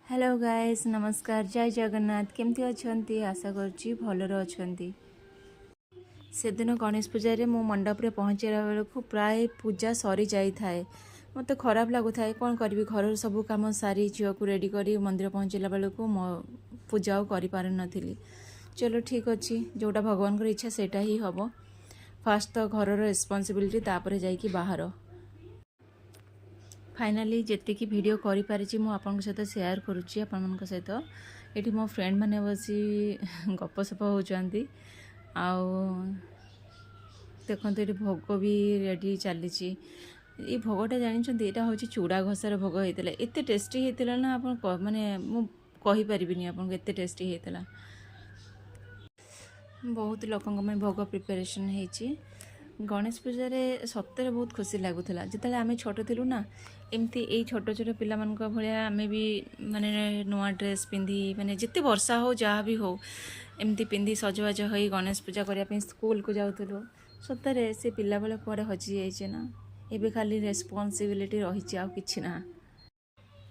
Hello guys नमस्कार जय जगन्नाथ केमती अच्छी आशा करुँची भलर अच्छी से दिन गणेश पूजा मो मंडप रे पहुँचला बेलू प्राय पूजा सरी जाए थाए मत खराब लगुए कौन करी घर सब कम सारी झील को रेडी कर मंदिर पहुँचला बेलू मो पूजा कर नी चलो ठीक अच्छे जोटा भगवान इच्छा सेटा ही हम फास्ट तो घर रेस्पॉन्सिबिलिटी तापर जाइए बाहर फाइनाली जी वीडियो करि मु आपन सहित शेयर करुच्ची आपण सहित ये मो फ्रेंड मैंने बसी गपसप होती देखो ये भोग भी रेडी चली ये भोगटा जानते यहाँ हूँ चूड़ा घसार भोग होता एत टेस्टी होता ना आप माने मुझे आपको एत टेस्टी होता बहुत लोक भोग प्रिपेरेसन होती गणेश पूजा सतरे बहुत खुशी लगुला जिते आम छोट थिलु ना एमती यही छोट छोट पिला भाया आम भी माने नुआ ड्रेस पिंधि माने जिते वर्षा हो जहाँ भी हो एमती पिंधि सजबाज हो गणेश पूजा करने स्कूल को जाऊँ सतरे से पिला बेले कुआडे हजि जाइए ना एबे खाली रेस्पॉन्सिबिलिटी रही आ कि ना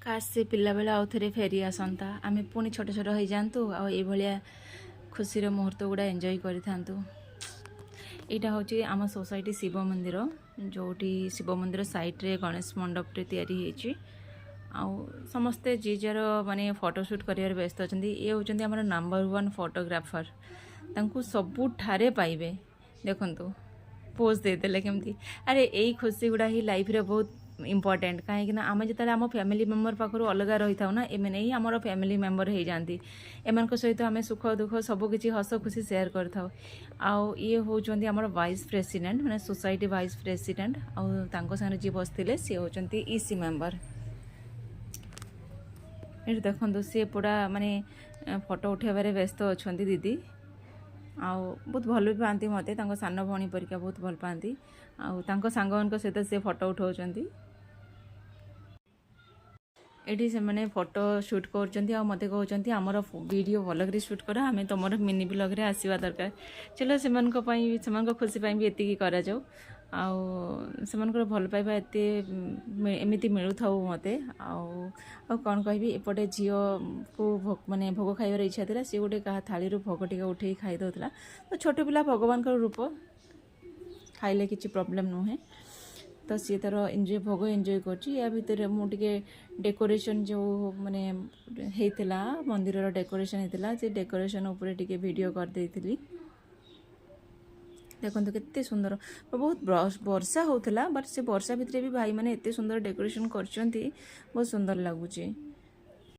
काश से पिला बेले आउ थे फेरी आसंता आम पुणी छोट छोट हो जातु आ खुशी मुहूर्त गुड़ा एंजॉय करूँ यहाँ हूँ आम सोसाइटी शिव मंदिर जोटी शिव मंदिर साइड्रे गणेश मंडपटे तैयारी समस्ते जी जार माने फोटोशूट कर व्यस्त अच्छा ये हूँ नंबर 1 फोटोग्राफर तांकु सबुठारे पाइबे देखंतु पोज देदेले केमती अरे यही खुशी गुड़ा ही लाइफ रे बहुत इम्पोर्टेंट कहीं आम जो आम फैमिली मेम्बर पाखु अलग रही था ना एमने ही आमर फैमिली मेम्बर हो जाती एम सहित आम सुख दुख सबकि हस खुशी सेयार कर ये हूँ आम वाइस प्रेसिडेंट मैंने सोसाइटी वाइस प्रेसिडेंट आगे जी बसते सी होती ईसी मेम्बर ये देखो सी पूरा माने फोटो उठेबार व्यस्त अच्छा दीदी बहुत भल भी पाती मत सान भौणी परिका बहुत भल पाती सांग सहित से फोटो उठाऊँ ये से मैंने फोटो शूट कर मत कहते आमर वीडियो भल शूट कर आम तुम मिनी ब्लॉग रे आसवा दरकार चलो से खुशी भी एति करा जाऊ भल पाइबा एमती मिलू था मत कौन कहि एपटे झील को माने भोग खाइबार इच्छा था सी गोटे क्या थाली भोग टे उठे खाई दौला तो छोट पिला भगवान रूप खाइले किसी प्रोब्लेम नुहे तो सी तार एंजॉय भोग एंजॉय कर भितर मुझे डेकोरेशन जो माने होता मंदिर डेकोरेशन होता से डेकोरेशन उपर टिके वीडियो कर देती देखो केते सुंदर बहुत वर्षा होता बट से वर्षा भितर भी भाई मैंने एत सुंदर डेकोरेशन कर बहुत सुंदर लगुच।